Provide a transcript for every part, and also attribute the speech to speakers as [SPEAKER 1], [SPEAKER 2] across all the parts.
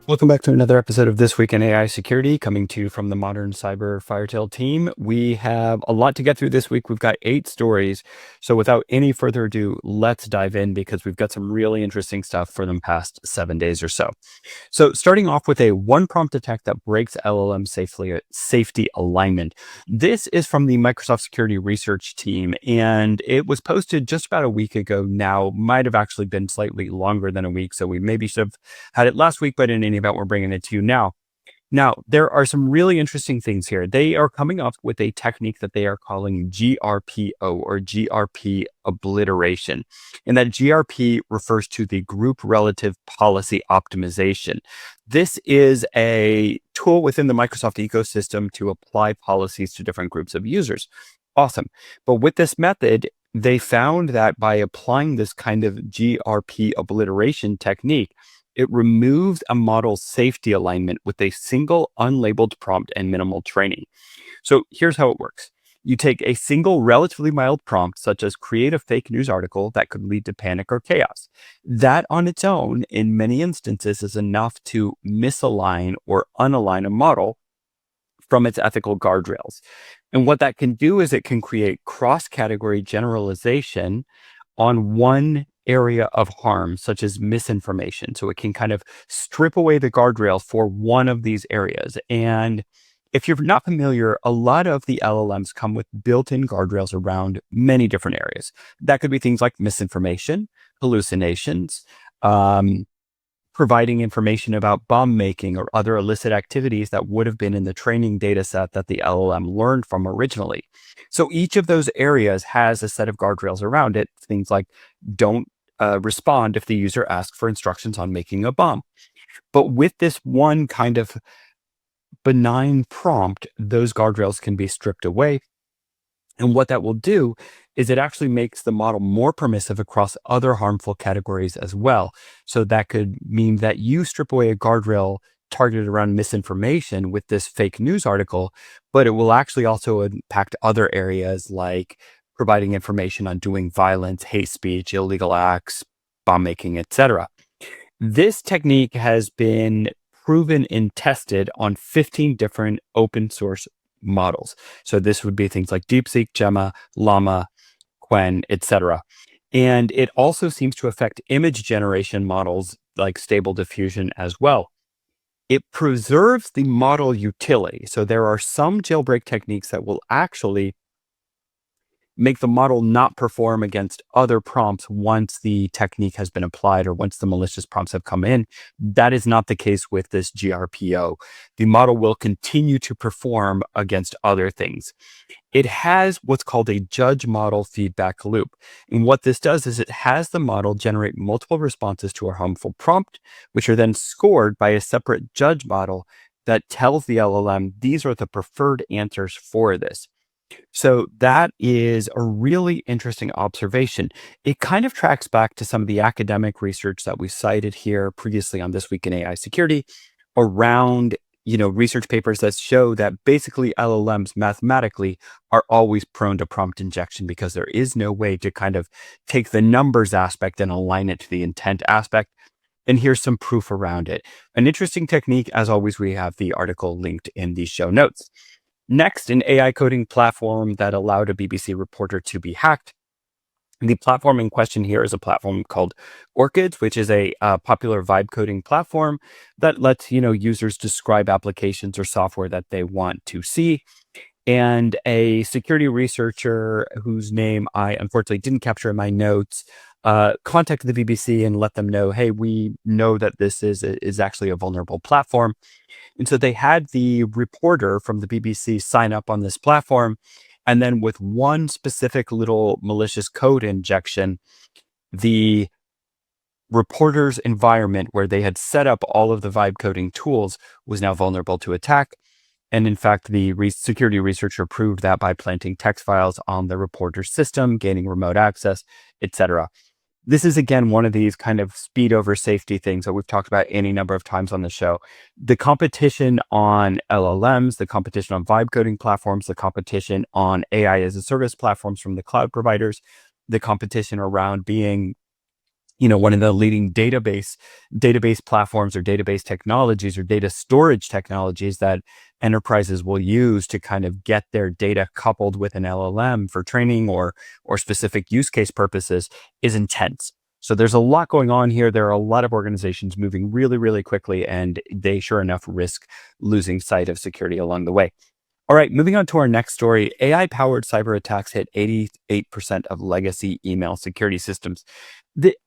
[SPEAKER 1] Welcome back to another episode of This Week in AI Security, coming to you from the ModernCyber Firetail team. We have a lot to get through this week. We've got 8 stories. So without any further ado, let's dive in because we've got some really interesting stuff for the past 7 days or so. So starting off with a one-prompt attack that breaks LLM safety alignment. This is from the Microsoft Security Research team, and it was posted just about a week ago now. Might have actually been slightly longer than a week, so we maybe should have had it last week, but in any event, we're bringing it to you now. Now, there are some really interesting things here. They are coming up with a technique that they are calling GRPO or GRP obliteration. And that GRP refers to the group relative policy optimization. This is a tool within the Microsoft ecosystem to apply policies to different groups of users. Awesome. But with this method, they found that by applying this kind of GRP obliteration technique, it removes a model's safety alignment with a single unlabeled prompt and minimal training. So here's how it works. You take a single relatively mild prompt, such as create a fake news article that could lead to panic or chaos. That on its own, in many instances, is enough to misalign or unalign a model from its ethical guardrails. And what that can do is it can create cross-category generalization on one area of harm, such as misinformation. So it can kind of strip away the guardrail for one of these areas. And if you're not familiar, a lot of the LLMs come with built-in guardrails around many different areas. That could be things like misinformation, hallucinations, providing information about bomb making or other illicit activities that would have been in the training data set that the LLM learned from originally. So each of those areas has a set of guardrails around it. Things like don't respond if the user asks for instructions on making a bomb. But with this one kind of benign prompt, those guardrails can be stripped away. And what that will do is it actually makes the model more permissive across other harmful categories as well. So that could mean that you strip away a guardrail targeted around misinformation with this fake news article, but it will actually also impact other areas like providing information on doing violence, hate speech, illegal acts, bomb making, etc. This technique has been proven and tested on 15 different open source models. So this would be things like DeepSeek, Gemma, Llama, Qwen, etc. And it also seems to affect image generation models like Stable Diffusion as well. It preserves the model utility. So there are some jailbreak techniques that will actually make the model not perform against other prompts once the technique has been applied or once the malicious prompts have come in. That is not the case with this GRPO. The model will continue to perform against other things. It has what's called a judge model feedback loop. And what this does is it has the model generate multiple responses to a harmful prompt, which are then scored by a separate judge model that tells the LLM these are the preferred answers for this. So that is a really interesting observation. It kind of tracks back to some of the academic research that we cited here previously on This Week in AI Security around, research papers that show that basically LLMs mathematically are always prone to prompt injection because there is no way to kind of take the numbers aspect and align it to the intent aspect. And here's some proof around it. An interesting technique, as always, we have the article linked in the show notes. Next, an AI coding platform that allowed a BBC reporter to be hacked. The platform in question here is a platform called Orchids, which is a popular vibe coding platform that lets users describe applications or software that they want to see. And a security researcher whose name I unfortunately didn't capture in my notes contacted the BBC and let them know, hey, we know that this is actually a vulnerable platform. And so they had the reporter from the BBC sign up on this platform. And then with one specific little malicious code injection, the reporter's environment where they had set up all of the vibe coding tools was now vulnerable to attack. And in fact, the security researcher proved that by planting text files on the reporter's system, gaining remote access, etc. This is, again, one of these kind of speed over safety things that we've talked about any number of times on the show. The competition on LLMs, the competition on vibe coding platforms, the competition on AI as a service platforms from the cloud providers, the competition around being one of the leading database platforms or database technologies or data storage technologies that enterprises will use to kind of get their data coupled with an LLM for training or specific use case purposes is intense. So there's a lot going on here. There are a lot of organizations moving really, really quickly, and they sure enough risk losing sight of security along the way. All right, moving on to our next story. AI-powered cyber attacks hit 88% of legacy email security systems.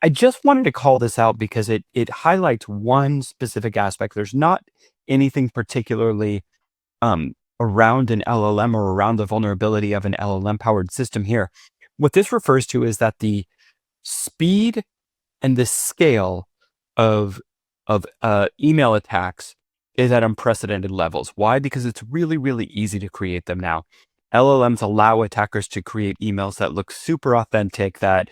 [SPEAKER 1] I just wanted to call this out because it highlights one specific aspect. There's not anything particularly around an LLM or around the vulnerability of an LLM-powered system here. What this refers to is that the speed and the scale of email attacks is at unprecedented levels. Why? Because it's really, really easy to create them now. LLMs allow attackers to create emails that look super authentic, that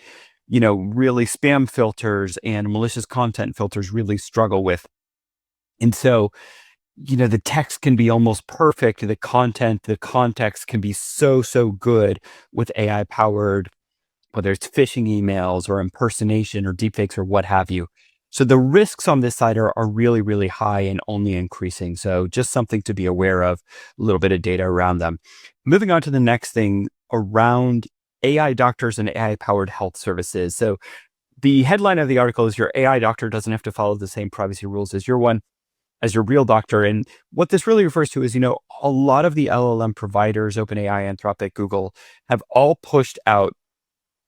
[SPEAKER 1] really spam filters and malicious content filters really struggle with. And so, the text can be almost perfect. The content, the context can be so, so good with AI powered, whether it's phishing emails or impersonation or deepfakes or what have you. So the risks on this side are really, really high and only increasing. So just something to be aware of, a little bit of data around them. Moving on to the next thing around AI doctors and AI powered health services. So the headline of the article is your AI doctor doesn't have to follow the same privacy rules as as your real doctor. And what this really refers to is, a lot of the LLM providers, OpenAI, Anthropic, Google, have all pushed out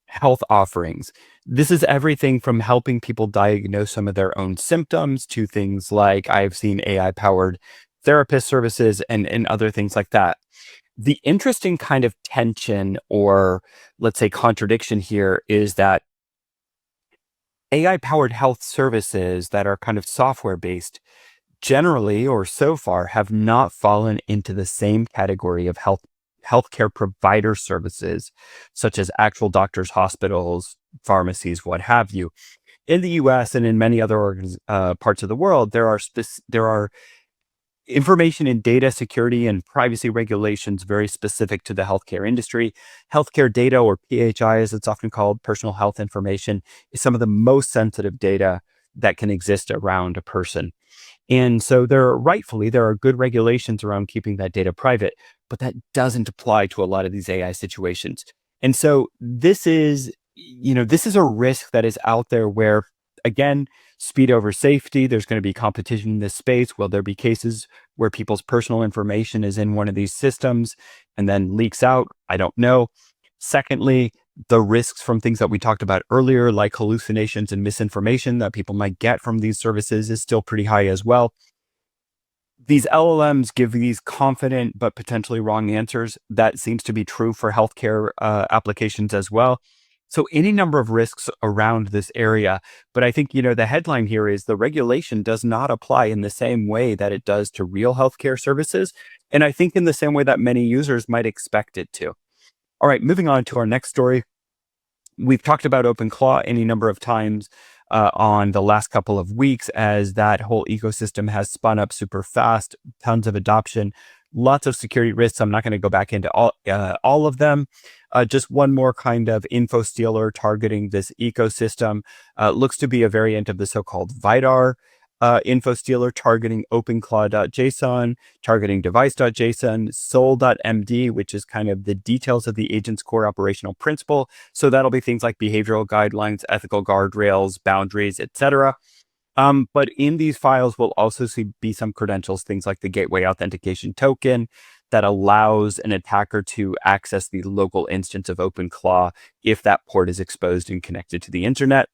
[SPEAKER 1] health offerings. This is everything from helping people diagnose some of their own symptoms to things like I've seen AI powered therapist services and other things like that. The interesting kind of tension or let's say contradiction here is that AI powered health services that are kind of software based generally or so far have not fallen into the same category of healthcare provider services, such as actual doctors, hospitals, pharmacies, what have you. In the US and in many other parts of the world, there are information and data security and privacy regulations very specific to the healthcare industry. Healthcare data, or PHI as it's often called, personal health information, is some of the most sensitive data that can exist around a person. And so there are good regulations around keeping that data private, but that doesn't apply to a lot of these AI situations. And so this is a risk that is out there where, again, speed over safety, there's going to be competition in this space. Will there be cases where people's personal information is in one of these systems and then leaks out? I don't know. Secondly, the risks from things that we talked about earlier, like hallucinations and misinformation that people might get from these services, is still pretty high as well. These LLMs give these confident but potentially wrong answers. That seems to be true for healthcare applications as well. So any number of risks around this area. But I think, the headline here is the regulation does not apply in the same way that it does to real healthcare services. And I think in the same way that many users might expect it to. All right, moving on to our next story. We've talked about OpenClaw any number of times on the last couple of weeks as that whole ecosystem has spun up super fast, tons of adoption, lots of security risks. I'm not going to go back into all of them. Just one more kind of info stealer targeting this ecosystem. Looks to be a variant of the so-called VIDAR info stealer targeting openclaw.json, targeting device.json, soul.md, which is kind of the details of the agent's core operational principle. So that'll be things like behavioral guidelines, ethical guardrails, boundaries, etc. But in these files, we'll also be some credentials, things like the gateway authentication token that allows an attacker to access the local instance of OpenClaw if that port is exposed and connected to the internet.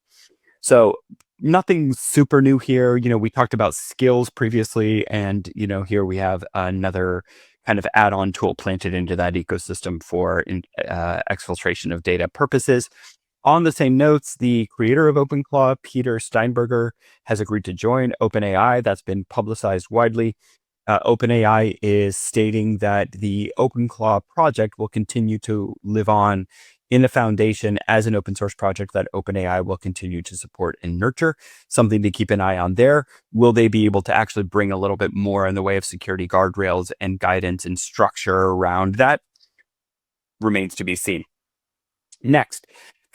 [SPEAKER 1] So nothing super new here. We talked about skills previously, and, here we have another kind of add-on tool planted into that ecosystem for exfiltration of data purposes. On the same notes, the creator of OpenClaw, Peter Steinberger, has agreed to join OpenAI. That's been publicized widely. OpenAI is stating that the OpenClaw project will continue to live on in the foundation as an open source project that OpenAI will continue to support and nurture. Something to keep an eye on there. Will they be able to actually bring a little bit more in the way of security guardrails and guidance and structure around that? Remains to be seen. Next,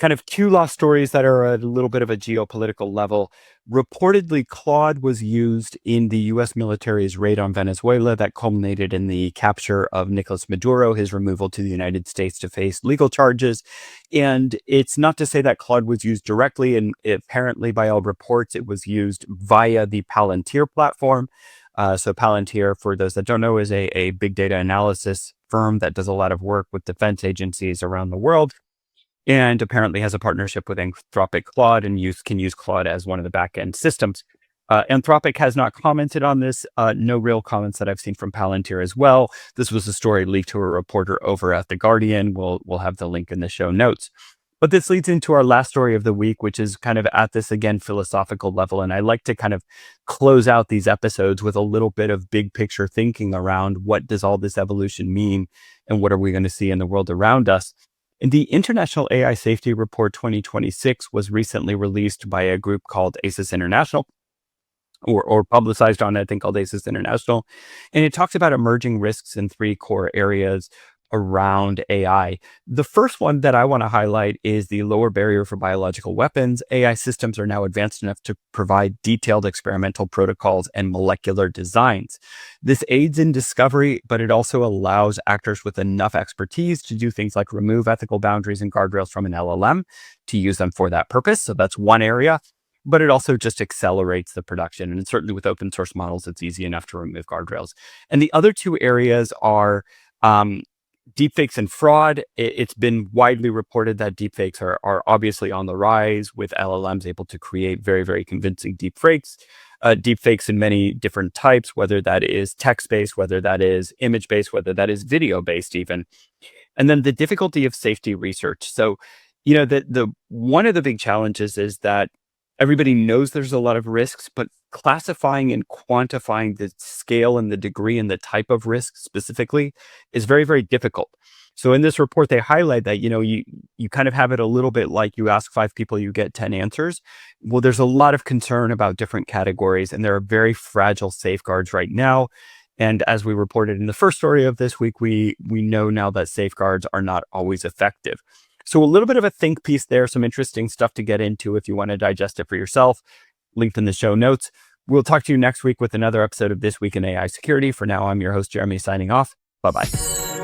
[SPEAKER 1] kind of two law stories that are at a little bit of a geopolitical level. Reportedly, Claude was used in the US military's raid on Venezuela that culminated in the capture of Nicolas Maduro, his removal to the United States to face legal charges. And it's not to say that Claude was used directly, and apparently, by all reports, it was used via the Palantir platform. So Palantir, for those that don't know, is a big data analysis firm that does a lot of work with defense agencies around the world, and apparently has a partnership with Anthropic Claude and can use Claude as one of the backend systems. Anthropic has not commented on this. No real comments that I've seen from Palantir as well. This was a story leaked to a reporter over at The Guardian. We'll have the link in the show notes. But this leads into our last story of the week, which is kind of at this, again, philosophical level. And I like to kind of close out these episodes with a little bit of big picture thinking around what does all this evolution mean and what are we going to see in the world around us. And the International AI Safety Report 2026 was recently released by a group called ASIS International, or publicized on, I think, called ASIS International. And it talks about emerging risks in three core areas around AI. The first one that I want to highlight is the lower barrier for biological weapons. AI systems are now advanced enough to provide detailed experimental protocols and molecular designs. This aids in discovery, but it also allows actors with enough expertise to do things like remove ethical boundaries and guardrails from an LLM to use them for that purpose. So that's one area. But it also just accelerates the production. And certainly with open source models, it's easy enough to remove guardrails. And the other two areas are deepfakes and fraud. It's been widely reported that deepfakes are obviously on the rise, with LLMs able to create very, very convincing deepfakes. Deepfakes in many different types, whether that is text-based, whether that is image-based, whether that is video-based even. And then the difficulty of safety research. So, the one of the big challenges is that everybody knows there's a lot of risks, but classifying and quantifying the scale and the degree and the type of risk specifically is very, very difficult. So in this report, they highlight that, you kind of have it a little bit like you ask 5 people, you get 10 answers. Well, there's a lot of concern about different categories, and there are very fragile safeguards right now. And as we reported in the first story of this week, we know now that safeguards are not always effective. So a little bit of a think piece there, some interesting stuff to get into if you want to digest it for yourself. Linked in the show notes. We'll talk to you next week with another episode of This Week in AI Security. For now, I'm your host, Jeremy, signing off. Bye-bye.